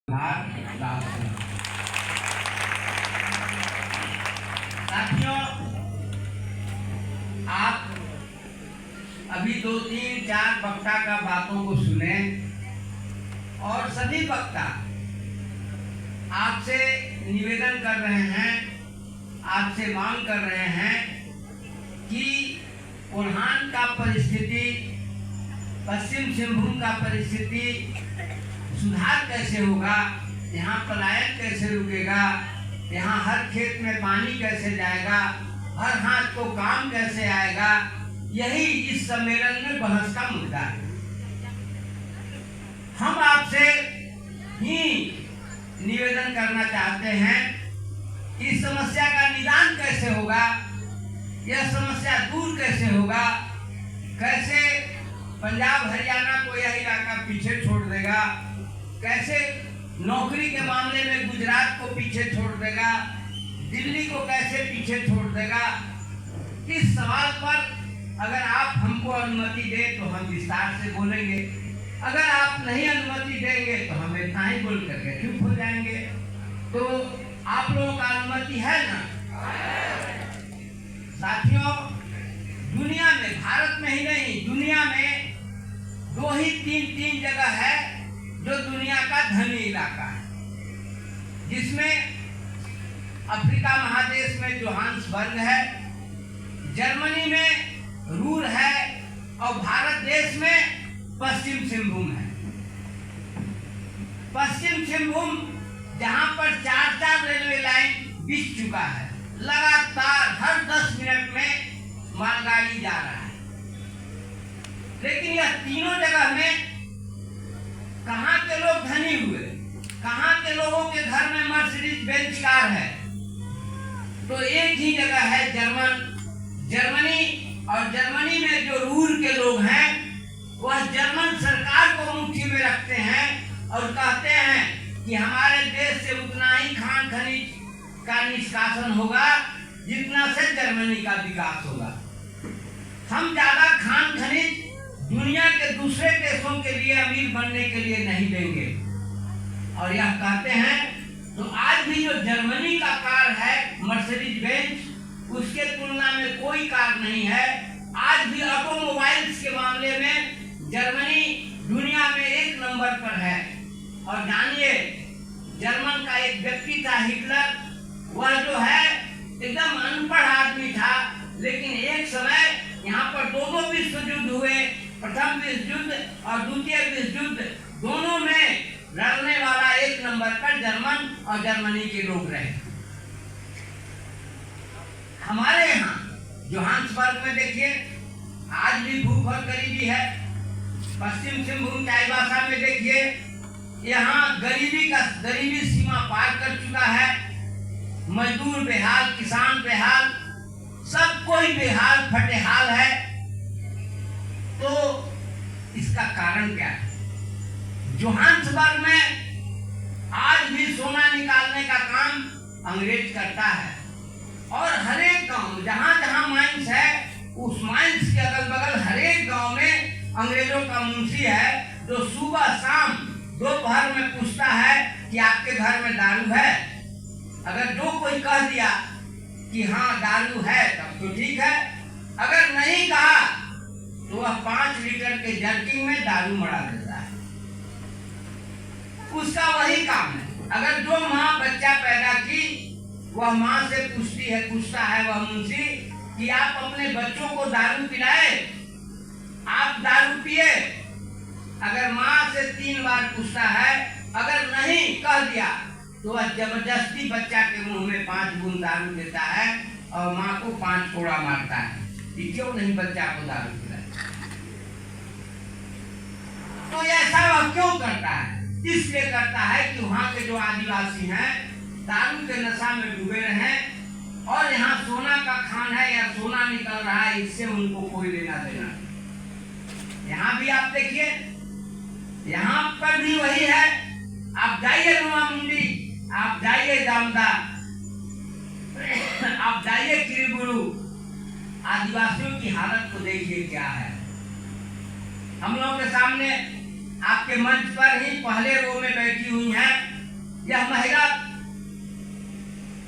साथियों, आप अभी 2, 3, 4 वक्ता का बातों को सुने और सभी वक्ता आपसे निवेदन कर रहे हैं, आपसे मांग कर रहे हैं कि कोल्हान का परिस्थिति, पश्चिम सिंहभूम का परिस्थिति सुधार कैसे होगा, यहाँ पलायन कैसे रुकेगा, यहाँ हर खेत में पानी कैसे जाएगा, हर हाथ को काम कैसे आएगा, यही इस सम्मेलन में बहस का मुद्दा है। हम आपसे ही निवेदन करना चाहते हैं कि इस समस्या का निदान कैसे होगा, यह समस्या दूर कैसे होगा, कैसे पंजाब हरियाणा को यह इलाका पीछे छोड़ देगा, कैसे नौकरी के मामले में गुजरात को पीछे छोड़ देगा, दिल्ली को कैसे पीछे छोड़ देगा। इस सवाल पर अगर आप हमको अनुमति दें तो हम विस्तार से बोलेंगे, अगर आप नहीं अनुमति देंगे तो हम इतना ही बोल करके चुप हो जाएंगे। तो आप लोगों का अनुमति है ना? साथियों, दुनिया में, भारत में ही नहीं, दुनिया में 2 ही 3 जगह है जो दुनिया का धनी इलाका है, जिसमें अफ्रीका महादेश में जोहान्सबर्ग है, जर्मनी में रूर है और भारत देश में पश्चिम सिंहभूम है। पश्चिम सिंहभूम जहां पर 4 रेलवे लाइन बिछ चुका है, लगातार हर 10 मिनट में मालगाड़ी जा रहा है। लेकिन यह तीनों जगह में कहाँ के लोग धनी हुए, कहाँ के लोगों के घर में मर्सिडीज बेंज कार है, तो एक ही जगह है जर्मनी। और जर्मनी में जो रूर के लोग हैं वह जर्मन सरकार को मुट्ठी में रखते हैं और कहते हैं कि हमारे देश से उतना ही खान खनिज का निष्कासन होगा जितना से जर्मनी का विकास होगा। हम ज्यादा खान खनिज दुनिया के दूसरे देशों के लिए अमीर बनने के लिए नहीं देंगे। और यह कहते हैं तो आज भी जो जर्मनी का कार है मर्सिडीज बेंज, उसके तुलना में कोई कार नहीं है। आज भी ऑटोमोबाइल्स के मामले में जर्मनी दुनिया में 1 नंबर पर है। और जानिए, जर्मन का एक व्यक्ति था हिटलर, वह जो है एकदम अनपढ़ आदमी था, लेकिन एक समय यहाँ पर 2 विश्व युद्ध हुए, प्रथम विश्व युद्ध और द्वितीय विश्व युद्ध, दोनों में लड़ने वाला 1 नंबर पर जर्मन और जर्मनी के लोग रहे। हमारे यहाँ जोहान्सबर्ग में देखिए, आज भी भूख और गरीबी है। पश्चिम सिंहभूम चाईबासा में देखिए, यहाँ गरीबी सीमा पार कर चुका है। मजदूर बेहाल, किसान बेहाल, सब कोई बेहाल फटेहाल है। तो इसका कारण क्या है? जोहान्सबर्ग में आज भी सोना निकालने का काम अंग्रेज करता है और हर एक गांव जहां जहां माइंस है, उस माइंस के अगल बगल हर एक गांव में अंग्रेजों का मुंशी है, जो सुबह शाम दोपहर में पूछता है कि आपके घर में दारू है। अगर जो कोई कह दिया कि हाँ दारू है तब तो ठीक है, अगर नहीं कहा तो वह 5 लीटर के जर्किन में दारू मरा देता है। उसका वही काम है। अगर जो माँ बच्चा पैदा की, वह माँ से पूछता है वह मुंशी कि आप अपने बच्चों को दारू पिलाए, आप दारू पिए। अगर माँ से 3 बार पूछता है, अगर नहीं कह दिया तो वह जबरदस्ती बच्चा के मुंह में 5 बूंद दारू देता है और माँ को 5 कोड़ा मारता है कि क्यों नहीं बच्चा को दारू पिलाए। तो ऐसा वह क्यों करता है? इसलिए करता है कि वहाँ के जो आदिवासी हैं दारू के नशा में डूबे रहे और यहाँ सोना का खान है या सोना निकल रहा है, इससे उनको कोई लेना देना। यहाँ भी आप देखिए, यहाँ पर भी वही है। आप जाइए नुआ मुंडी, आप जाइए जामदा, आप जाइए किरीबुरु, आदिवासियों की हालत को देखिए क्या है। हम लोगों के सामने आपके मंच पर ही पहले रो में बैठी हुई हैं यह महिला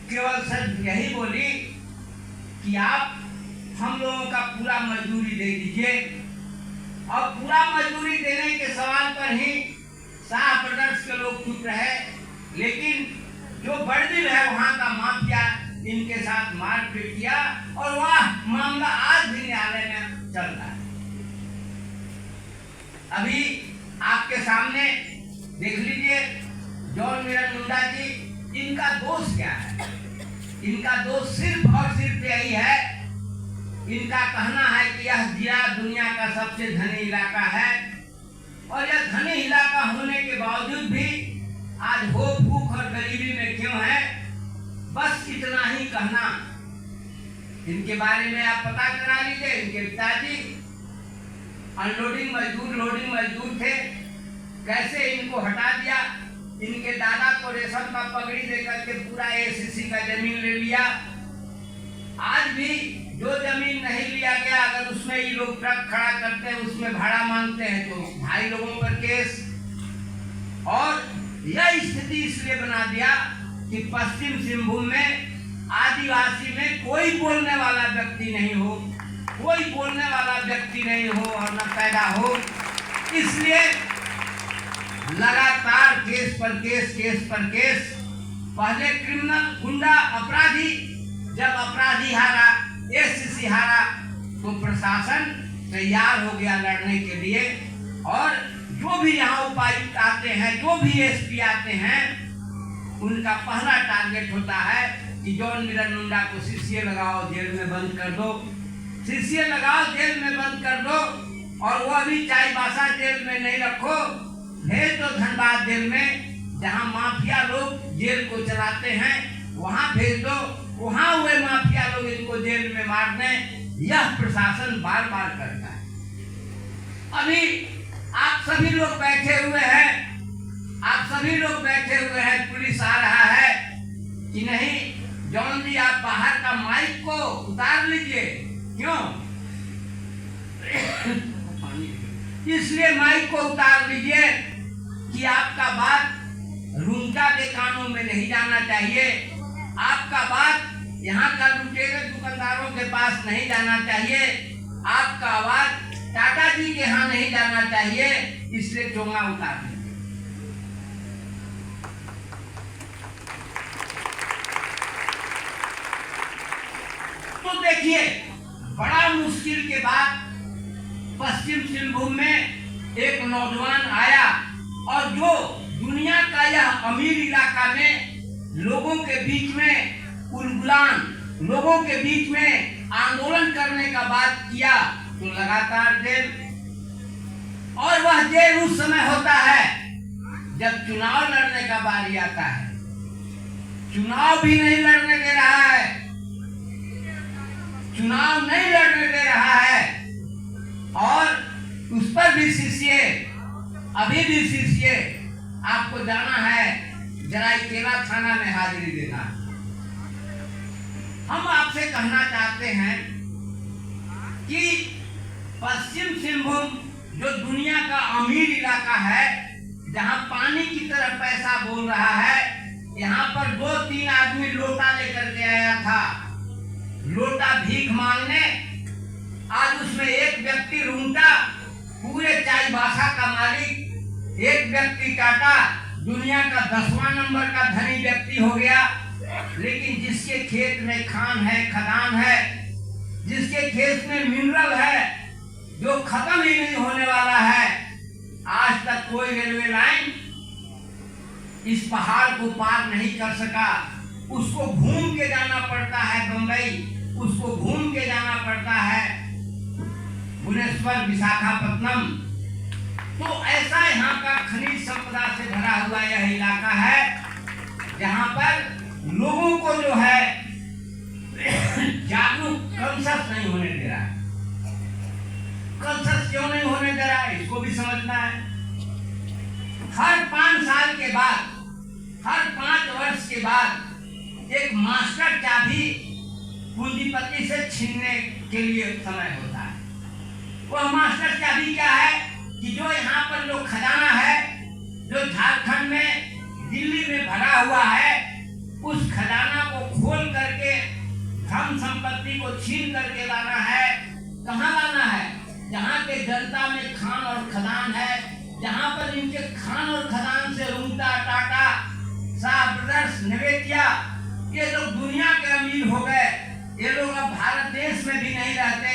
केवल सिर्फ यही बोली कि आप हम लोगों का पूरा मजदूरी दे दीजिए। और पूरा मजदूरी देने के सवाल पर ही शाह ब्रदर्स के लोग चुप रहे, लेकिन जो बड़दिल है वहां का माफिया इनके साथ मारपीट किया और वह मामला आज भी न्यायालय में चल रहा है। अभी आपके सामने देख लीजिए जॉन मिलन मुंडा जी, इनका दोष क्या है? इनका दोष सिर्फ और सिर्फ यही है, इनका कहना है कि यह जिला दुनिया का सबसे धनी इलाका है और यह धनी इलाका होने के बावजूद भी आज हो भूख और गरीबी में क्यों है, बस इतना ही कहना। इनके बारे में आप पता करा लीजिए। इनके पिताजी अनलोडिंग मजदूर लोडिंग मजदूर थे, कैसे इनको हटा दिया। इनके दादा को रेशम का पगड़ी देकर के पूरा एसीसी का जमीन ले लिया। आज भी जो जमीन नहीं लिया गया, अगर उसमें ये लोग ट्रक खड़ा करते हैं, उसमें भाड़ा मांगते हैं तो भाई लोगों पर केस। और यह स्थिति इसलिए बना दिया कि पश्चिम सिंहभूम में आदिवासी में कोई बोलने वाला व्यक्ति नहीं हो, कोई बोलने वाला व्यक्ति नहीं हो और न पैदा हो। इसलिए लगातार केस पर केस, केस पर केस। पहले क्रिमिनल गुंडा अपराधी, जब अपराधी हारा, एसीसी हारा, तो प्रशासन तैयार हो गया लड़ने के लिए। और जो भी यहाँ उपायुक्त आते हैं, जो भी एसपी आते हैं, उनका पहला टारगेट होता है कि जॉन मिलन मुंडा को सीसीए लगाओ, जेल में बंद कर दो, सीसीए लगाओ, जेल में बंद कर दो। और वो अभी चाईबासा जेल में नहीं रखो, भेज दो धनबाद जेल में, जहाँ माफिया लोग जेल को चलाते हैं, वहाँ भेज दो, वहाँ हुए माफिया लोग इनको जेल में मार दें। यह प्रशासन बार बार करता है। अभी आप सभी लोग बैठे हुए हैं, आप सभी लोग बैठे हुए हैं, पुलिस आ रहा है कि नहीं जॉन जी आप बाहर का माइक को उतार लीजिए। क्यों? इसलिए माइक को उतार लीजिए कि आपका बात रुंटा के कानों में नहीं जाना चाहिए, आपका बात यहाँ का लुटेरे दुकानदारों के पास नहीं जाना चाहिए, आपका आवाज टाटा जी के यहाँ नहीं जाना चाहिए। इसलिए चोंगा उतार दीजिए। तो देखिए, बड़ा मुश्किल के बाद पश्चिम सिंहभूम में एक नौजवान आया और जो दुनिया का यह अमीर इलाका में लोगों के बीच में उलगुलान, लोगों के बीच में आंदोलन करने का बात किया तो लगातार जेल। और वह जेल उस समय होता है जब चुनाव लड़ने का बारी आता है। चुनाव भी नहीं लड़ने दे रहा है, चुनाव नहीं लड़ने दे रहा है और उस पर भी सीसीए, अभी भी सीसीए। आपको जाना है जराईकेला थाना में हाजिरी देना। हम आपसे कहना चाहते हैं कि पश्चिम सिंहभूम जो दुनिया का अमीर इलाका है, जहां पानी की तरह पैसा बोल रहा है, यहाँ पर 2-3 आदमी लोटा लेकर के आया था, लोटा भीख मांगने। आज उसमें एक व्यक्ति रुंटा, पूरे चाईबासा का मालिक, एक व्यक्ति टाटा, दुनिया का 10वां नंबर का धनी व्यक्ति हो गया। लेकिन जिसके खेत में खान है, खदान है, जिसके खेत में मिनरल है जो खत्म ही नहीं होने वाला है, आज तक कोई रेलवे लाइन इस पहाड़ को पार नहीं कर सका। उसको घूम के जाना पड़ता है बंबई, उसको घूम के जाना पड़ता है भुवनेश्वर, विशाखापट्टनम। तो ऐसा यहाँ का खनिज संपदा से भरा हुआ यह इलाका है, जहाँ पर लोगों को जो है जागरूक कॉन्शस नहीं होने दे रहा है। कॉन्शस क्यों नहीं होने दे रहा है, इसको भी समझना है। हर 5 साल के बाद, हर 5 वर्ष के बाद एक मास्टर चाबी पूंजीपति से छीनने के लिए समय होता है। वह मास्टर चाबी क्या है कि जो यहाँ पर जो खजाना है, जो झारखंड में, दिल्ली में भरा हुआ है उस खजाना को खोल करके धन संपत्ति को छीन करके लाना है। कहाँ लाना है? जहाँ के जनता में खान और खदान है, जहाँ पर इनके खान और खदान से रूंटा, टाटा, शाह ब्रदर्स, नेवेटिया, ये लोग दुनिया के अमीर हो गए। ये लोग अब भारत देश में भी नहीं रहते,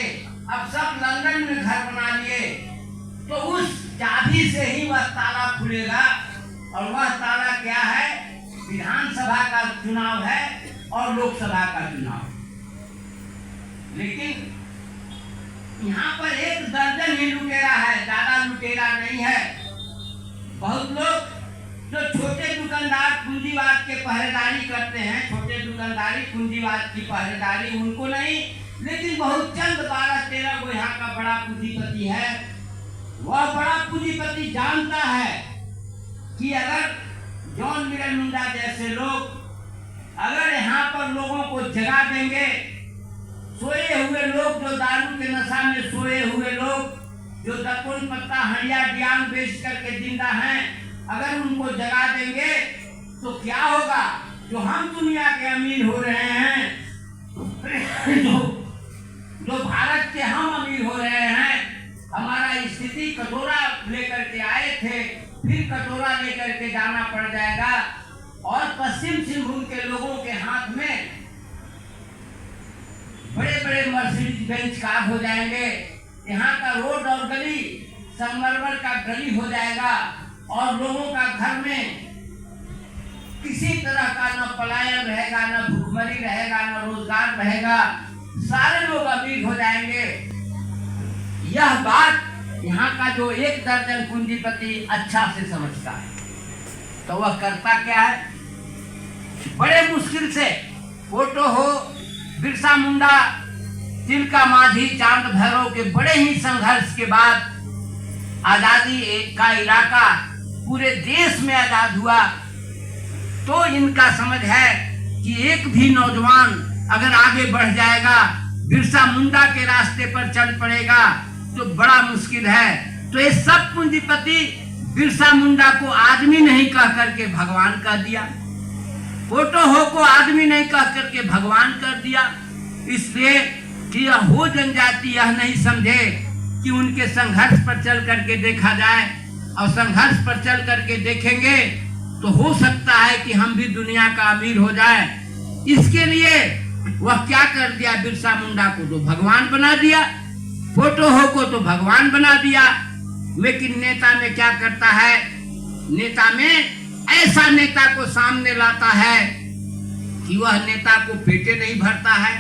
अब सब लंदन में घर बना लिए। तो उस चाबी से ही वह ताला खुलेगा, और वह ताला क्या है? विधानसभा का चुनाव है और लोकसभा का चुनाव। लेकिन यहाँ पर 1 दर्जन ही लुटेरा है, ज्यादा लुटेरा नहीं है। बहुत लोग जो छोटे दुकानदार पूंजीवाद के पहरेदारी करते हैं, छोटे दुकानदारी पूंजीवाद की पहरेदारी उनको नहीं, लेकिन बहुत चंद 12-13 को यहाँ का बड़ा पूंजीपति है। वह बड़ा पूंजीपति जानता है कि अगर जॉन मिरन मुंडा जैसे लोग अगर यहाँ पर लोगों को जगा देंगे, सोए हुए लोग, जो दारू के नशा में सोए हुए लोग, जो दकुन पत्ता हरिया डियांग बेच करके जिंदा हैं, अगर उनको जगा देंगे तो क्या होगा? जो हम दुनिया के अमीर हो रहे हैं, जो भारत के हम अमीर हो रहे हैं, हमारा स्थिति कटोरा लेकर के आए थे, फिर कटोरा लेकर के जाना पड़ जाएगा। और पश्चिम सिंहभूम के लोगों के हाथ में बड़े बड़े मर्सिडीज बेंच कार हो जाएंगे। यहाँ का रोड और गली संगमरमर का गली हो जाएगा, और लोगों का घर में किसी तरह का न पलायन रहेगा, न भुखमरी रहेगा, न रोजगार रहेगा। सारे लोग अमीर हो जाएंगे। यह बात यहाँ का जो 1 दर्जन पूंजीपति अच्छा से समझता है, तो वह करता क्या है? बड़े मुश्किल से फोटो हो बिरसा मुंडा, तिलका मांझी, चांद भैरव के बड़े ही संघर्ष के बाद आजादी का इलाका पूरे देश में आजाद हुआ। तो इनका समझ है कि एक भी नौजवान अगर आगे बढ़ जाएगा, बिरसा मुंडा के रास्ते पर चल पड़ेगा, तो बड़ा मुश्किल है। तो ये सब पूंजीपति बिरसा मुंडा को आदमी नहीं कह करके भगवान कह दिया, फोटो हो को आदमी नहीं कह करके भगवान कर दिया। इसलिए कि यह हो जनजाति यह नहीं समझे कि उनके संघर्ष पर चल करके देखा जाए, और संघर्ष पर चल करके देखेंगे तो हो सकता है कि हम भी दुनिया का अमीर हो जाए। इसके लिए वह क्या कर दिया? बिरसा मुंडा को तो भगवान बना दिया, फोटो हो को तो भगवान बना दिया। लेकिन नेता में क्या करता है? नेता में ऐसा नेता को सामने लाता है कि वह नेता को पेटे नहीं भरता है।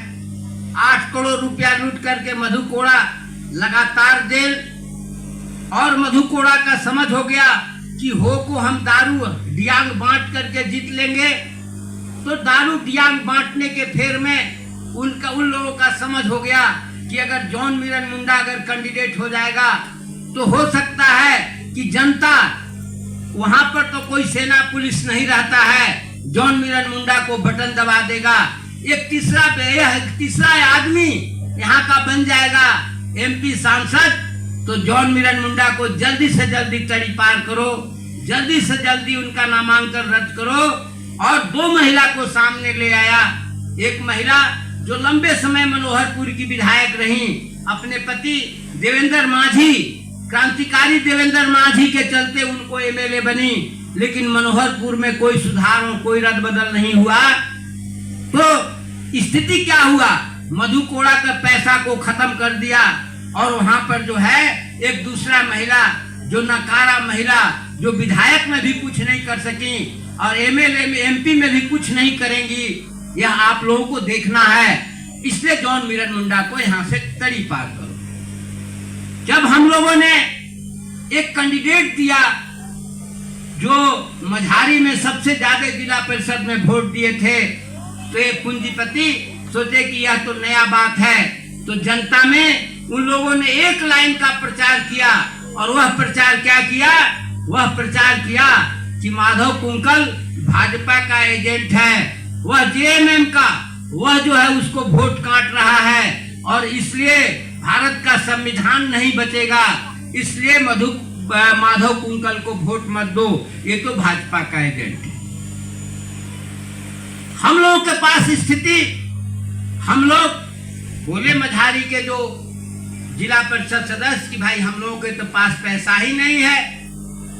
8 करोड़ रुपया लूट करके मधु कोड़ा लगातार जेल, और मधु कोड़ा का समझ हो गया कि हो को हम दारू डियांग बांट करके जीत लेंगे। तो दारू डियांग बांटने के फेर में उन लोगों का समझ हो गया कि अगर जॉन मिरन मुंडा अगर कैंडिडेट हो जाएगा तो हो सकता है कि जनता, वहां पर तो कोई सेना पुलिस नहीं रहता है, जॉन मिरन मुंडा को बटन दबा देगा। एक तीसरा आदमी यहाँ का बन जाएगा MP सांसद। तो जॉन मिरन मुंडा को जल्दी से जल्दी तड़ी पार करो, जल्दी से जल्दी उनका नामांकन रद्द करो। और 2 महिला को सामने ले आया। एक महिला जो लंबे समय मनोहरपुर की विधायक रही, अपने पति देवेंद्र मांझी, क्रांतिकारी देवेंद्र मांझी के चलते उनको MLA बनी, लेकिन मनोहरपुर में कोई सुधार और कोई रद्द बदल नहीं हुआ। तो स्थिति क्या हुआ? मधु कोड़ा का पैसा को खत्म कर दिया, और वहां पर जो है एक दूसरा महिला, जो नकारा महिला, जो विधायक में भी कुछ नहीं कर सकी और MLA में MP में भी कुछ नहीं करेंगी, यह आप लोगों को देखना है। इसलिए जॉन मिरन मुंडा को यहाँ से तड़ी पार करो। जब हम लोगों ने एक कैंडिडेट दिया जो मझारी में सबसे ज्यादा जिला परिषद में वोट दिए थे, तो ये पूंजीपति सोचे कि यह तो नया बात है। तो जनता में उन लोगों ने एक लाइन का प्रचार किया, और वह प्रचार क्या किया? वह प्रचार किया कि माधव कुंकल भाजपा का एजेंट है, वह JMM का, वह जो है उसको वोट काट रहा है, और इसलिए भारत का संविधान नहीं बचेगा, इसलिए माधव कुंकल को वोट मत दो, ये तो भाजपा का एजेंट है। हम लोगों के पास स्थिति, हम लोग बोले मझारी के जो जिला परिषद सदस्य कि भाई हम लोगों के तो पास पैसा ही नहीं है।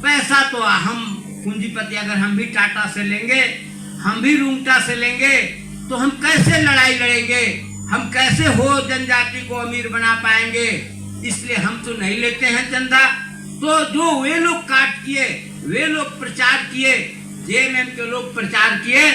पैसा तो हम पूंजीपति अगर हम भी टाटा से लेंगे, हम भी रूंगटा से लेंगे, तो हम कैसे लड़ाई लड़ेंगे, हम कैसे हो जनजाति को अमीर बना पाएंगे। इसलिए हम तो नहीं लेते हैं चंदा। तो जो वे लोग काट किए, वे लोग प्रचार किए, जेएमएम के लोग प्रचार किए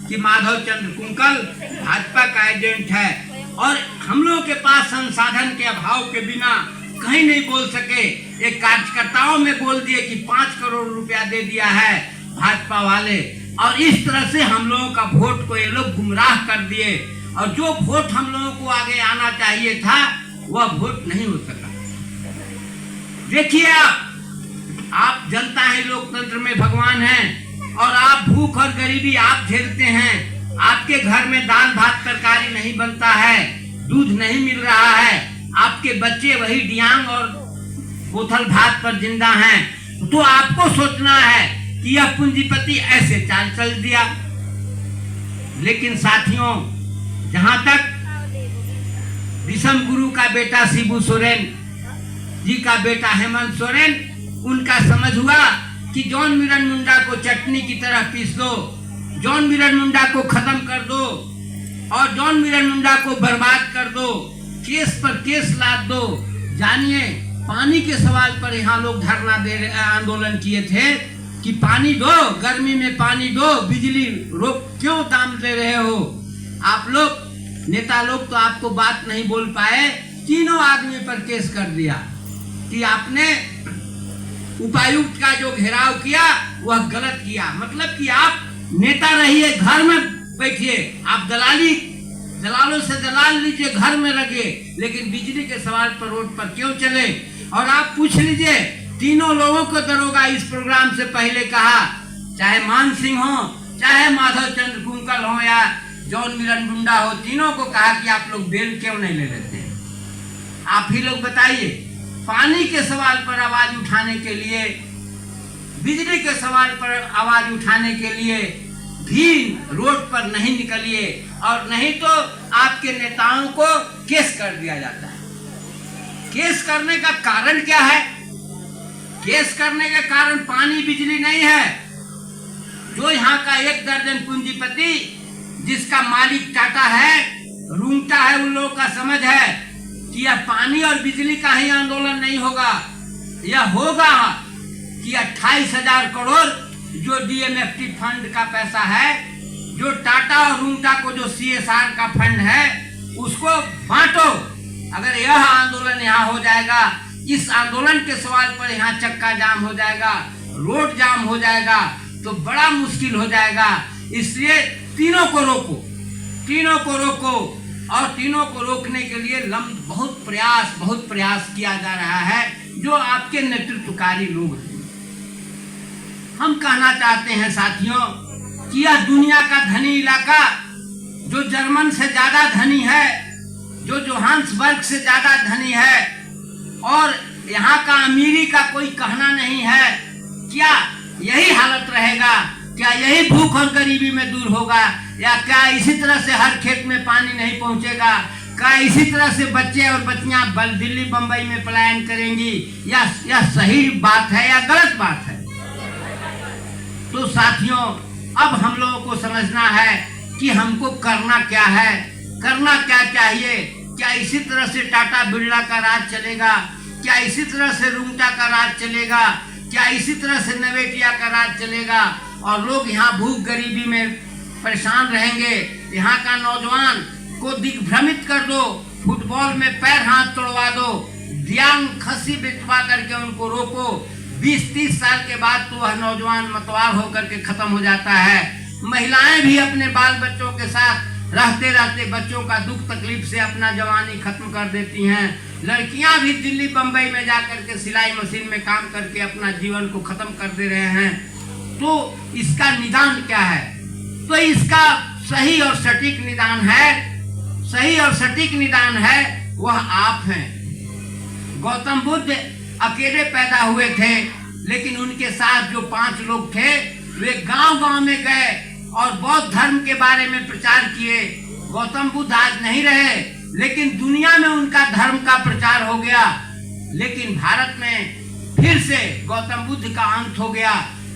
कि माधव चंद्र कुंकल भाजपा का एजेंट है, और हम लोगों के पास संसाधन के अभाव के बिना कहीं नहीं बोल सके। एक कार्यकर्ताओं में बोल दिए कि 5 करोड़ रुपया दे दिया है भाजपा वाले, और इस तरह से हम लोगों का वोट को ये लोग गुमराह कर दिए, और जो वोट हम लोगों को आगे आना चाहिए था वह वोट नहीं हो सका। देखिए आप जनता है, लोकतंत्र में भगवान है, और आप भूख और गरीबी आप झेलते हैं। आपके घर में दाल भात तरकारी नहीं बनता है, दूध नहीं मिल रहा है, आपके बच्चे वही डियांग और बोतल भात पर जिंदा हैं। तो आपको सोचना है कि यह पूंजीपति ऐसे चाल चल दिया। लेकिन साथियों, जहां तक विषम गुरु का बेटा शिबू सोरेन जी का बेटा हेमंत सोरेन, उनका समझ हुआ कि जॉन मिरन मुंडा को चटनी की तरह पीस दो, जॉन मिरन मुंडा को खत्म कर दो, और जॉन मिरन मुंडा को बर्बाद कर दो, केस पर केस लाद दो। जानिए, पानी के सवाल पर यहाँ लोग धरना आंदोलन किए थे कि पानी दो, गर्मी में पानी दो, बिजली रोक क्यों दाम दे रहे हो। आप लोग नेता लोग तो आपको बात नहीं बोल पाए, तीनों आदमी पर केस कर दिया कि आपने उपायुक्त का जो घेराव किया वह गलत किया। मतलब कि आप नेता रहिए, घर में बैठिए, आप दलालों से दलाल लीजिए, घर में रखिए, लेकिन बिजली के सवाल पर रोड पर क्यों चले। और आप पूछ लीजिए, तीनों लोगों को दरोगा इस प्रोग्राम से पहले कहा, चाहे मान सिंह हो, चाहे माधव चंद्र कुंकल हो या जॉन मिरन मुंडा हो, तीनों को कहा कि आप लोग बेल क्यों नहीं ले लेते। आप ही लोग बताइए, पानी के सवाल पर आवाज उठाने के लिए, बिजली के सवाल पर आवाज उठाने के लिए भी रोड पर नहीं निकलिए, और नहीं तो आपके नेताओं को केस कर दिया जाता है। केस करने का कारण क्या है? केस करने का कारण पानी बिजली नहीं है। जो यहाँ का 1 दर्जन पूंजीपति जिसका मालिक टाटा है, रूंगटा है, उन लोगों का समझ है कि यह पानी और बिजली का ही आंदोलन नहीं होगा, यह होगा कि 28,000 करोड़ जो डीएमएफटी फंड का पैसा है, जो टाटा और रूंगटा को जो सीएसआर का फंड है, उसको बांटो। अगर यह आंदोलन यहाँ हो जाएगा, इस आंदोलन के सवाल पर यहाँ चक्का जाम हो जाएगा, रोड जाम हो जाएगा, तो बड़ा मुश्किल हो जाएगा। इसलिए तीनों को रोको, तीनों को रोको, और तीनों को रोकने के लिए बहुत प्रयास किया जा रहा है, जो आपके नेतृत्वकारी लोग हैं। हम कहना चाहते हैं साथियों कि यह दुनिया का धनी इलाका, जो जर्मन से ज्यादा धनी है, जो जोहान्सबर्ग से ज्यादा धनी है, और यहाँ का अमीरी का कोई कहना नहीं है, क्या यही हालत रहेगा? क्या यही भूख और गरीबी में दूर होगा? या क्या इसी तरह से हर खेत में पानी नहीं पहुँचेगा? क्या इसी तरह से बच्चे और बच्चियां दिल्ली बंबई में पलायन करेंगी? या सही बात है या गलत बात है? तो साथियों, अब हम लोगों को समझना है कि हमको करना क्या है, करना क्या चाहिए। क्या इसी तरह से टाटा बिरला का राज चलेगा? क्या इसी तरह से रूंगटा का राज चलेगा? क्या इसी तरह से नवेटिया का राज चलेगा? और लोग यहाँ भूख गरीबी में परेशान रहेंगे। यहाँ का नौजवान को दिग्भ्रमित कर दो, फुटबॉल में पैर हाथ तोड़वा दो, दियांग खस्सी बिचवा करके उनको रोको। 20-30 साल के बाद तो वह नौजवान मतवार होकर के खत्म हो जाता है। महिलाएं भी अपने बाल बच्चों के साथ रहते रहते बच्चों का दुख तकलीफ से अपना जवानी खत्म कर देती हैं। लड़कियां भी दिल्ली बंबई में जाकर के सिलाई मशीन में काम करके अपना जीवन को खत्म कर दे रहे हैं। तो इसका निदान क्या है? तो इसका सही और सटीक निदान है, सही और सटीक निदान है वह आप हैं। गौतम बुद्ध अकेले पैदा हुए थे, लेकिन उनके साथ जो 5 लोग थे, वे गांव-गांव में गए और बौद्ध धर्म के बारे में प्रचार किए। गौतम बुद्ध आज नहीं रहे, लेकिन दुनिया में उनका धर्म का प्रचार हो गया। लेकिन भारत में फिर से गौतम बुद्ध का अंत हो गया।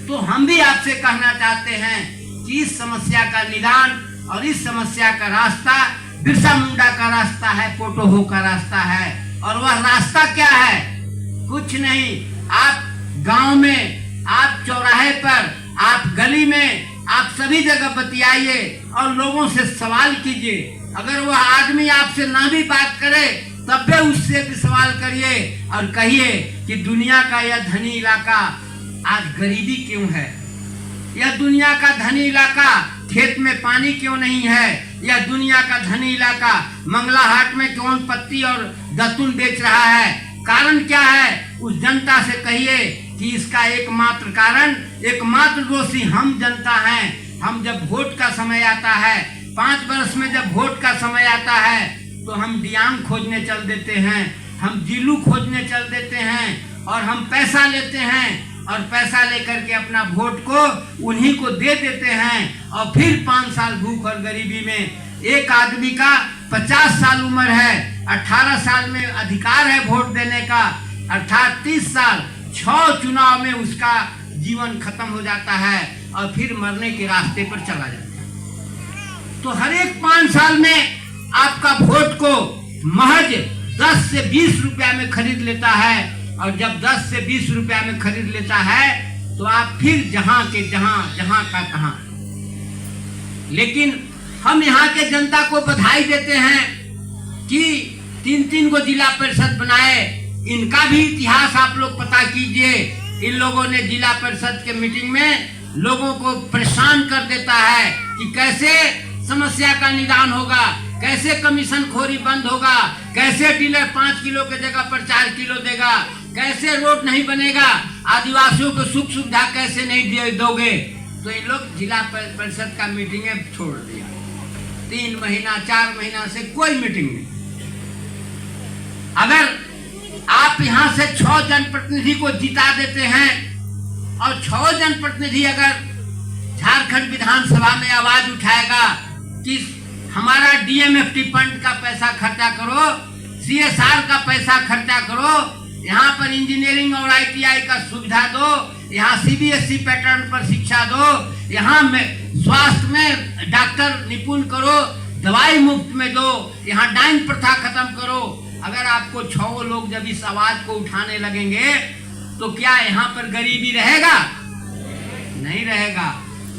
तो हम भी आपसे कहना चाहते हैं कि इस समस्या का निदान और इस समस्या का रास्ता बिरसा मुंडा का रास्ता है, पोटोहो का रास्ता है। और वह रास्ता क्या है? कुछ नहीं। आप गांव में, आप चौराहे पर, आप गली में, आप सभी जगह बतियाइए और लोगों से सवाल कीजिए। अगर वह आदमी आपसे ना भी बात करे तब भी उससे भी सवाल करिए और कहिए कि दुनिया का यह धनी इलाका आज गरीबी क्यों है? यह दुनिया का धनी इलाका खेत में पानी क्यों नहीं है? यह दुनिया का धनी इलाका मंगला हाट में क्यों पत्ती और दतुन बेच रहा है? कारण क्या है? उस जनता से कहिए कि इसका एकमात्र कारण, एकमात्र दोषी हम जनता हैं। हम जब वोट का समय आता है, 5 वर्ष में जब वोट का समय आता है, तो हम डियांग खोजने चल देते हैं, हम जिलू खोजने चल देते हैं और हम पैसा लेते हैं और पैसा लेकर के अपना वोट को उन्हीं को दे देते हैं। और फिर 5 साल भूख और गरीबी में एक आदमी का 50 साल उम्र है, 18 साल में अधिकार है वोट देने का, अर्थात 30 साल 6 चुनाव में उसका जीवन खत्म हो जाता है और फिर मरने के रास्ते पर चला जाता है। तो हर एक 5 साल में आपका वोट को महज 10 से 20 रुपया में खरीद लेता है। और जब 10 से 20 रुपया में खरीद लेता है तो आप फिर जहां के जहां का तहां। लेकिन हम यहाँ के जनता को बधाई देते हैं कि 3-3 को जिला परिषद बनाए। इनका भी इतिहास आप लोग पता कीजिए। इन लोगों ने जिला परिषद के मीटिंग में लोगों को परेशान कर देता है कि कैसे समस्या का निदान होगा, कैसे कमीशन खोरी बंद होगा, कैसे डीलर 5 किलो के जगह पर 4 किलो देगा, कैसे रोड नहीं बनेगा, आदिवासियों को सुख सुविधा कैसे नहीं दोगे। तो इन लोग जिला परिषद का मीटिंग छोड़ दिया। 3 महीना 4 महीना से कोई मीटिंग नहीं। अगर आप यहाँ से 6 जनप्रतिनिधि को जिता देते हैं और 6 जनप्रतिनिधि अगर झारखंड विधानसभा में आवाज उठाएगा कि हमारा डीएमएफटी फंड का पैसा खर्चा करो, सीएसआर का पैसा खर्चा करो, यहाँ पर इंजीनियरिंग और आईटीआई का सुविधा दो, यहाँ सीबीएसई पैटर्न पर शिक्षा दो, यहाँ में स्वास्थ्य में डॉक्टर निपुण करो, दवाई मुफ्त में दो, यहाँ डाइन प्रथा खत्म करो। अगर आपको 6 लोग जब इस आवाज को उठाने लगेंगे तो क्या यहाँ पर गरीबी रहेगा? नहीं रहेगा।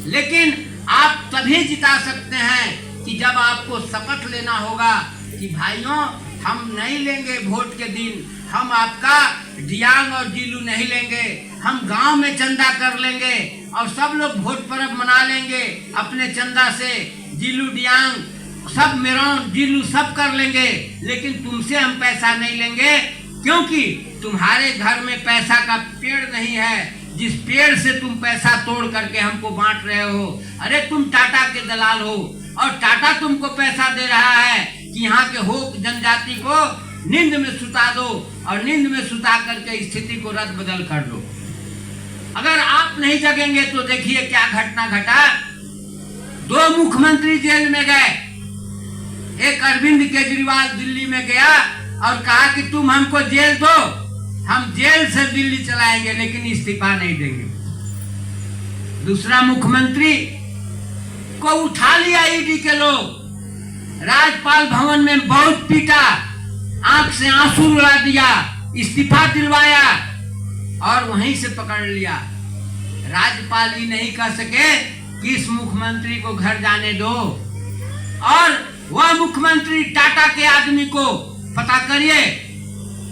लेकिन आप तभी जिता सकते हैं कि जब आपको शपथ लेना होगा कि भाइयों हम नहीं लेंगे वोट के दिन, हम आपका डियांग और जिलू नहीं लेंगे, हम गांव में चंदा कर लेंगे और सब लोग वोट पर्व मना लेंगे अपने चंदा से। जिलू डियांग सब मेरौन जिलू सब कर लेंगे, लेकिन तुमसे हम पैसा नहीं लेंगे क्योंकि तुम्हारे घर में पैसा का पेड़ नहीं है, जिस पेड़ से तुम पैसा तोड़ करके हमको बांट रहे हो। अरे तुम टाटा के दलाल हो और टाटा तुमको पैसा दे रहा है कि यहाँ के हो जनजाति को नींद में सुता दो और नींद में सुता करके स्थिति को रद्द बदल कर दो। अगर आप नहीं जगेंगे तो देखिए क्या घटना घटा। 2 मुख्यमंत्री जेल में गए। एक अरविंद केजरीवाल दिल्ली में गया और कहा कि तुम हमको जेल दो, हम जेल से दिल्ली चलाएंगे लेकिन इस्तीफा नहीं देंगे। दूसरा मुख्यमंत्री को उठा लिया ईडी के लोग, राज्यपाल भवन में बहुत पीटा, आंख से आंसू रुला दिया, इस्तीफा दिलवाया और वहीं से पकड़ लिया। राज्यपाल ही नहीं कह सके कि इस मुख्यमंत्री को घर जाने दो। और वह मुख्यमंत्री टाटा के आदमी को, पता करिए,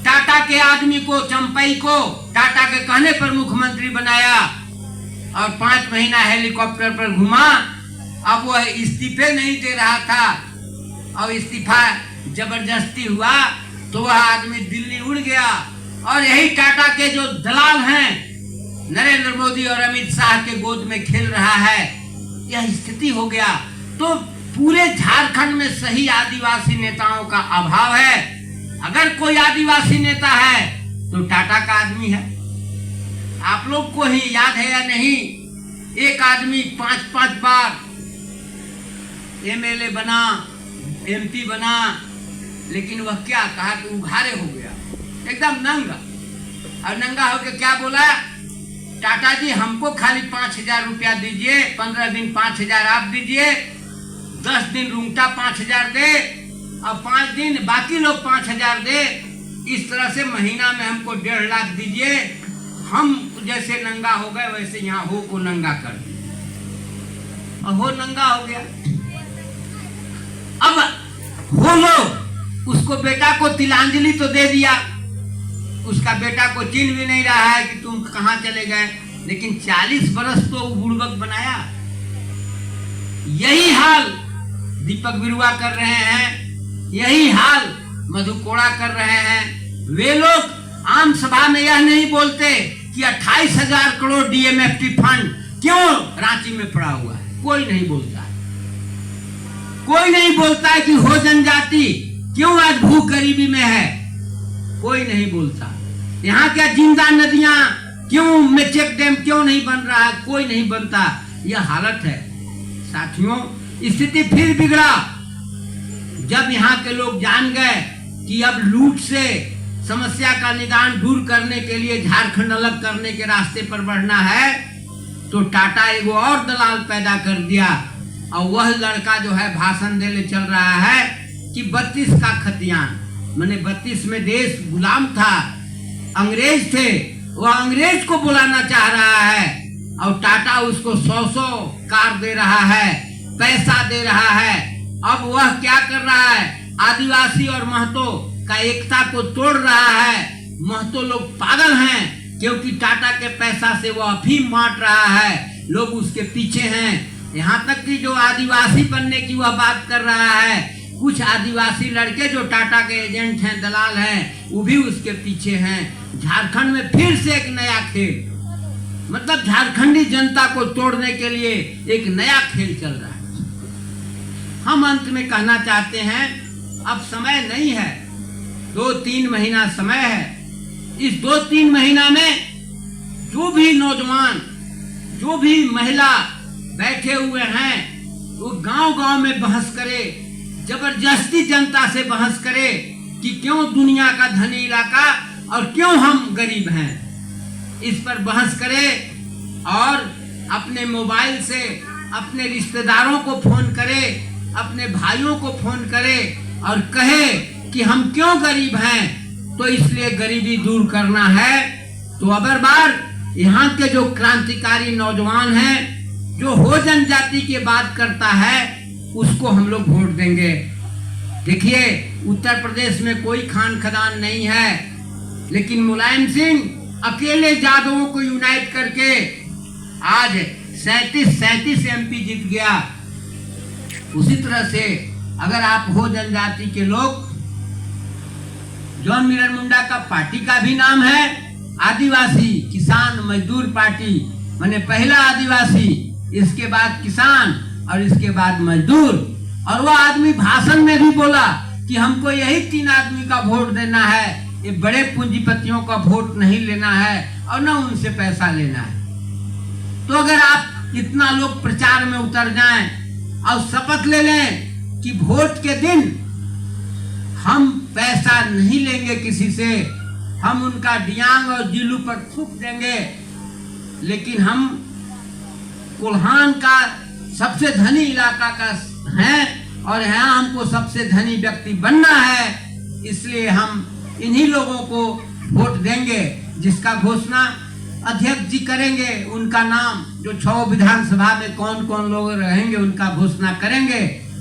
टाटा के आदमी को, चंपई को टाटा के कहने पर मुख्यमंत्री बनाया और 5 महीना हेलीकॉप्टर पर घुमा। अब वह इस्तीफे नहीं दे रहा था और इस्तीफा जबरदस्ती हुआ तो वह आदमी दिल्ली उड़ गया। और यही टाटा के जो दलाल हैं, नरेंद्र मोदी और अमित शाह के गोद में खेल रहा है। यह स्थिति हो गया। तो पूरे झारखंड में सही आदिवासी नेताओं का अभाव है। अगर कोई आदिवासी नेता है तो टाटा का आदमी है। आप लोग को ही याद है या नहीं, एक आदमी 5-5 बार एमएलए बना, एमपी बना, लेकिन वह क्या कहा कि उघारे हो गया, एकदम नंगा। और नंगा होकर क्या बोला, टाटा जी हमको खाली 5,000 रुपया दीजिए, 15 दिन 5,000 आप दीजिए, 10 दिन रूंगटा 5,000 दे, और 5 दिन बाकी लोग 5,000 दे। इस तरह से महीना में हमको 1.5 लाख दीजिए। हम जैसे नंगा हो गए वैसे यहाँ हो को नंगा कर दिए, और हो नंगा हो गया। अब हो लोग उसको बेटा को तिलांजलि तो दे दिया, उसका बेटा को चिन्ह भी नहीं रहा है कि तुम कहां चले गए, लेकिन 40 बरस तो बुड़बक बनाया। यही हाल दीपक बिरुआ कर रहे हैं, यही हाल मधु कोड़ा कर रहे हैं। वे लोग आम सभा में यह नहीं बोलते कि 28,000 करोड़ डीएमएफटी फंड क्यों रांची में पड़ा हुआ है, कोई नहीं बोलता। कोई नहीं बोलता है कि हो जनजाति क्यों आज भूख गरीबी में है, कोई नहीं बोलता। यहाँ क्या जिंदा नदियां क्यों में चेक डैम क्यों नहीं बन रहा है, कोई नहीं बनता। यह हालत है साथियों। स्थिति फिर बिगड़ा जब यहाँ के लोग जान गए कि अब लूट से समस्या का निदान दूर करने के लिए झारखंड अलग करने के रास्ते पर बढ़ना है, तो टाटा एगो और दलाल पैदा कर दिया। और वह लड़का जो है भाषण देने चल रहा है कि 32 का खतियान, मैंने 32 में देश गुलाम था, अंग्रेज थे, वह अंग्रेज को बुलाना चाह रहा है। और टाटा उसको 100 कार दे रहा है, पैसा दे रहा है। अब वह क्या कर रहा है, आदिवासी और महतो का एकता को तोड़ रहा है। महतो लोग पागल हैं क्योंकि टाटा के पैसा से वह अफीम बांट रहा है, लोग उसके पीछे हैं। यहाँ तक कि जो आदिवासी बनने की वह बात कर रहा है, कुछ आदिवासी लड़के जो टाटा के एजेंट हैं, दलाल हैं, वो भी उसके पीछे हैं। झारखंड में फिर से एक नया खेल, मतलब झारखंडी जनता को तोड़ने के लिए एक नया खेल चल रहा है। हम अंत में कहना चाहते हैं, अब समय नहीं है, 2-3 महीना समय है। इस 2-3 महीना में जो भी नौजवान, जो भी महिला बैठे हुए हैं, वो गांव-गांव में बहस करे, जबरदस्ती जनता से बहस करे कि क्यों दुनिया का धनी इलाका और क्यों हम गरीब हैं। इस पर बहस करे और अपने मोबाइल से अपने रिश्तेदारों को फोन करे, अपने भाइयों को फोन करे और कहे कि हम क्यों गरीब हैं, तो इसलिए गरीबी दूर करना है। तो अगर बार यहाँ के जो क्रांतिकारी नौजवान हैं, जो हो जनजाति की बात करता है, उसको हम लोग वोट देंगे। देखिए उत्तर प्रदेश में कोई खान खदान नहीं है, लेकिन मुलायम सिंह अकेले यादवों को यूनाइट करके आज 37 एमपी जीत गया। उसी तरह से अगर आप हो जनजाति के लोग, जॉन मिलर मुंडा का पार्टी का भी नाम है आदिवासी किसान मजदूर पार्टी, माने पहला आदिवासी, इसके बाद किसान और इसके बाद मजदूर। और वह आदमी भाषण में भी बोला कि हमको यही 3 आदमी का वोट देना है, ये बड़े पूंजीपतियों का वोट नहीं लेना है और न उनसे पैसा लेना है। तो अगर आप इतना लोग प्रचार में उतर जाएं और शपथ ले लें कि वोट के दिन हम पैसा नहीं लेंगे किसी से, हम उनका डियांग और जिलू पर थूक देंगे, लेकिन हम कोल्हान का सबसे धनी इलाका का हैं और यहाँ हमको सबसे धनी व्यक्ति बनना है, इसलिए हम इन्हीं लोगों को वोट देंगे, जिसका घोषणा अध्यक्ष जी करेंगे। उनका नाम जो 6 विधानसभा में कौन कौन लोग रहेंगे उनका घोषणा करेंगे,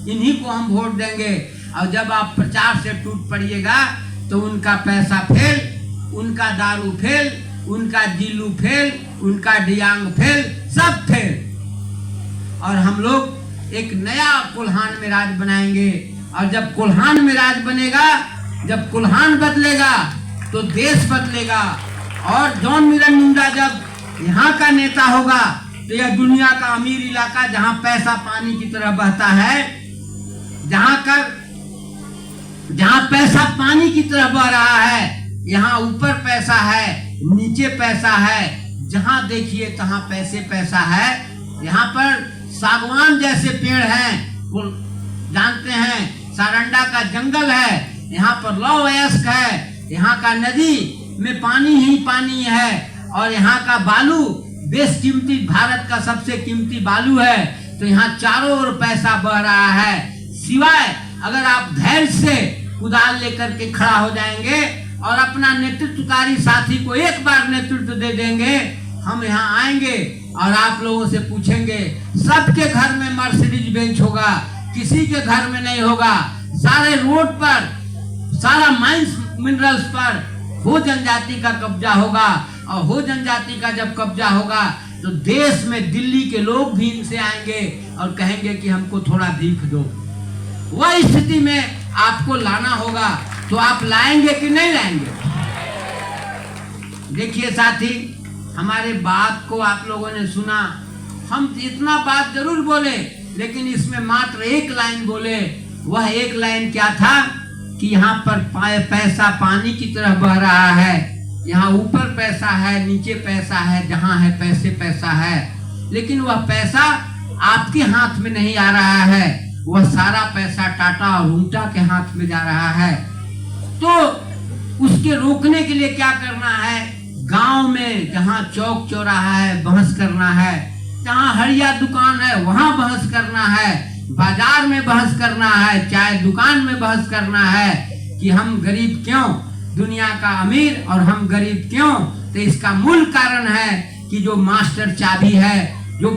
इन्हीं को हम वोट देंगे। और जब आप प्रचार से टूट पड़िएगा तो उनका पैसा फेल, उनका दारू फेल, उनका जिलू फेल, उनका डियांग फेल, सब फेल। और हम लोग एक नया कोल्हान में राज बनाएंगे। और जब कोल्हान में राज बनेगा, जब कोल्हान बदलेगा तो देश बदलेगा। और जॉन मिलर मुंडा जब यहाँ का नेता होगा तो यह दुनिया का अमीर इलाका, जहाँ पैसा पानी की तरह बहता है, जहाँ पैसा पानी की तरह बह रहा है, यहाँ ऊपर पैसा है, नीचे पैसा है, जहाँ देखिए तहाँ पैसा है। यहाँ पर सागवान जैसे पेड़ हैं, जानते हैं सारंडा का जंगल है, यहाँ पर लौ वयस्क है, यहाँ का नदी में पानी ही पानी है और यहाँ का बालू बेशकीमती, भारत का सबसे कीमती बालू है। तो यहाँ चारों ओर पैसा बह रहा है। सिवाय अगर आप धैर्य से कुदाल लेकर के खड़ा हो जाएंगे और अपना नेतृत्वकारी साथी को एक बार नेतृत्व दे देंगे, हम यहाँ आएंगे और आप लोगों से पूछेंगे। सबके घर में मर्सिडीज बेंच होगा, किसी के घर में नहीं होगा। सारे रोड पर, सारा माइंस मिनरल्स पर हो जनजाति का कब्जा होगा और हो जनजाति का जब कब्जा होगा तो देश में दिल्ली के लोग भी इनसे आएंगे और कहेंगे कि हमको थोड़ा भीख दो। वह स्थिति में आपको लाना होगा, तो आप लाएंगे कि नहीं लाएंगे? देखिए साथी, हमारे बात को आप लोगों ने सुना। हम इतना बात जरूर बोले, लेकिन इसमें मात्र एक लाइन बोले। वह एक लाइन क्या था कि यहाँ पर पैसा पानी की तरह बह रहा है। यहाँ ऊपर पैसा है, नीचे पैसा है, जहाँ है पैसे पैसा है, लेकिन वह पैसा आपके हाथ में नहीं आ रहा है। वह सारा पैसा टाटा और उल्टा के हाथ में जा रहा है। तो उसके रोकने के लिए क्या करना है? गांव में जहाँ चौक चौराहा है बहस करना है, जहाँ हरिया दुकान है वहां बहस करना है, बाजार में बहस करना है, चाय दुकान में बहस करना है कि हम गरीब क्यों, दुनिया का अमीर और हम गरीब क्यों। तो इसका मूल कारण है कि जो मास्टर चाबी है, जो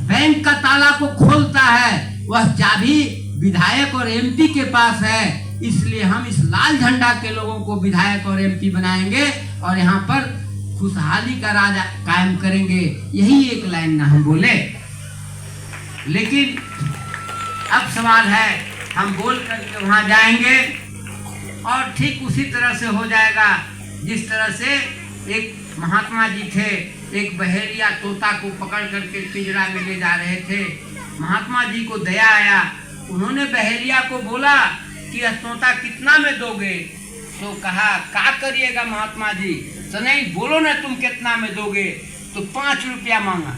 बैंक का ताला को खोलता है, वह चाबी विधायक और एमपी के पास है। इसलिए हम इस लाल झंडा के लोगों को विधायक और एमपी बनाएंगे और यहाँ पर खुशहाली का राज कायम करेंगे। यही एक लाइन ना हम बोले। लेकिन अब सवाल है, हम बोल करके वहां जाएंगे और ठीक उसी तरह से हो जाएगा जिस तरह से एक महात्मा जी थे, एक बहेलिया तोता को पकड़ करके पिंजरा में ले जा रहे थे। महात्मा जी को दया आया, उन्होंने बहेलिया को बोला कि यह तोता कितना में दोगे? तो कहा, क्या करिएगा महात्मा जी? तो नहीं, बोलो ना तुम कितना में दोगे? तो 5 रुपया मांगा।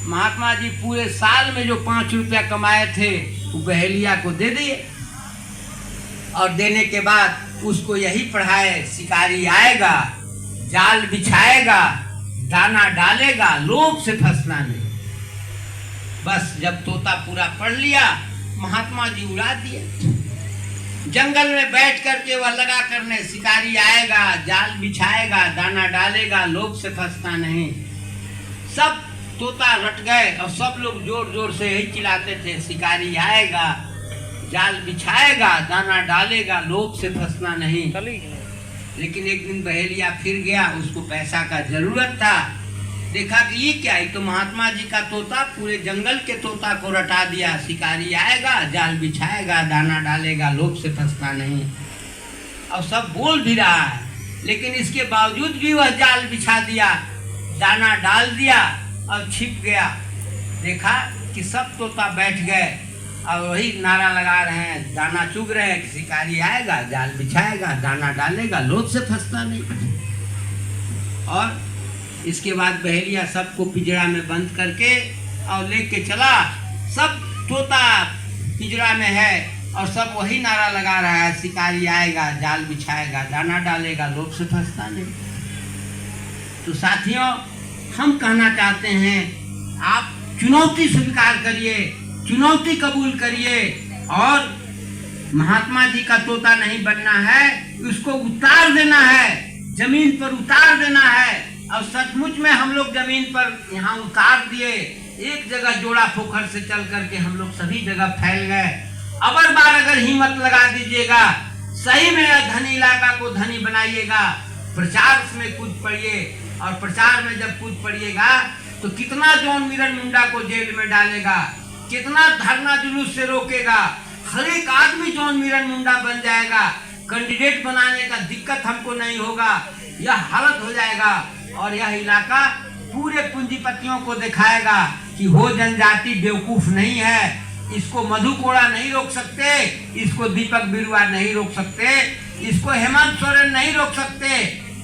महात्मा जी पूरे साल में जो 5 रुपया कमाए थे वो बहेलिया को दे दिए और देने के बाद उसको यही पढ़ाए, शिकारी आएगा, जाल बिछाएगा, दाना डालेगा, लोभ से फंसना नहीं। बस जब तोता पूरा पढ़ लिया, महात्मा जी उड़ा दिए। जंगल में बैठ करके वह लगा करने, शिकारी आएगा, जाल बिछाएगा, दाना डालेगा, लोभ से फंसना नहीं। सब तोता रट गए और सब लोग जोर जोर से यही चिल्लाते थे, शिकारी आएगा, जाल बिछाएगा, दाना डालेगा, लोभ से फंसना नहीं। लेकिन एक दिन बहेलिया फिर गया, उसको पैसा का जरूरत था। देखा कि ये क्या है, तो महात्मा जी का तोता पूरे जंगल के तोता को रटा दिया। शिकारी आएगा, जाल बिछाएगा, दाना डालेगा, लोभ से फंसना नहीं। और सब बोल भी रहा है, लेकिन इसके बावजूद भी वह जाल बिछा दिया, दाना डाल दिया और छिप गया। देखा कि सब तोता बैठ गए और वही नारा लगा रहे हैं, दाना चुग रहे हैं कि शिकारी आएगा, जाल बिछाएगा, दाना डालेगा, लोभ से फंसना नहीं। और इसके बाद बहेलिया सबको पिंजरा में बंद करके और लेके चला। सब तोता पिंजरा में है और सब वही नारा लगा रहा है, शिकारी आएगा, जाल बिछाएगा, दाना डालेगा, लोभ से फंसना नहीं। तो साथियों, हम कहना चाहते हैं, आप चुनौती स्वीकार करिए, चुनौती कबूल करिए और महात्मा जी का तोता नहीं बनना है, उसको उतार देना है, जमीन पर उतार देना है। और सचमुच में हम लोग जमीन पर यहाँ उतार दिए। एक जगह जोड़ा पोखर से चल करके हम लोग सभी जगह फैल गए। अबर बार अगर हिम्मत लगा दीजिएगा, सही में धनी इलाका को धनी बनाइएगा, प्रचार में कूद पड़िए। और प्रचार में जब कूद पड़िएगा तो कितना जॉन मिरन मुंडा को जेल में डालेगा, कितना धरना जुलूस से रोकेगा। हर एक आदमी जॉन मिरन मुंडा बन जाएगा। कैंडिडेट बनाने का दिक्कत हमको नहीं होगा। यह हालत हो जाएगा और यह इलाका पूरे पूंजीपतियों को दिखाएगा कि हो जनजाति बेवकूफ नहीं है। इसको मधु कोड़ा नहीं रोक सकते, इसको दीपक बिरुआ नहीं रोक सकते, इसको हेमंत सोरेन नहीं रोक सकते।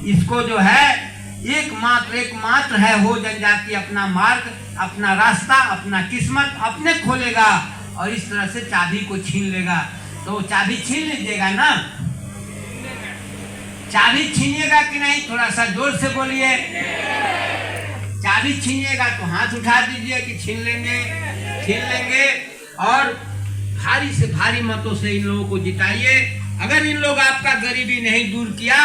इसको जो है एकमात्र है हो जनजाति अपना मार्ग, अपना रास्ता, अपना किस्मत अपने खोलेगा और इस तरह से चाबी को छीन लेगा। तो वो चाबी छीन लीजिएगा ना? चाबी छीनिएगा कि नहीं? थोड़ा सा जोर से बोलिए। चाबी छीनिएगा तो हाथ उठा दीजिए कि छीन लेंगे, छीन लेंगे। और भारी से भारी मतों से इन लोगों को जिताइए। अगर इन लोग आपका गरीबी नहीं दूर किया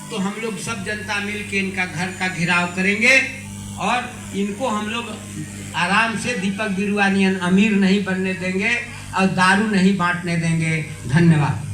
तो हम लोग सब जनता मिलके इनका घर का घेराव करेंगे और इनको हम लोग आराम से दीपक बिरुआ नियन अमीर नहीं बनने देंगे और दारू नहीं बांटने देंगे। धन्यवाद।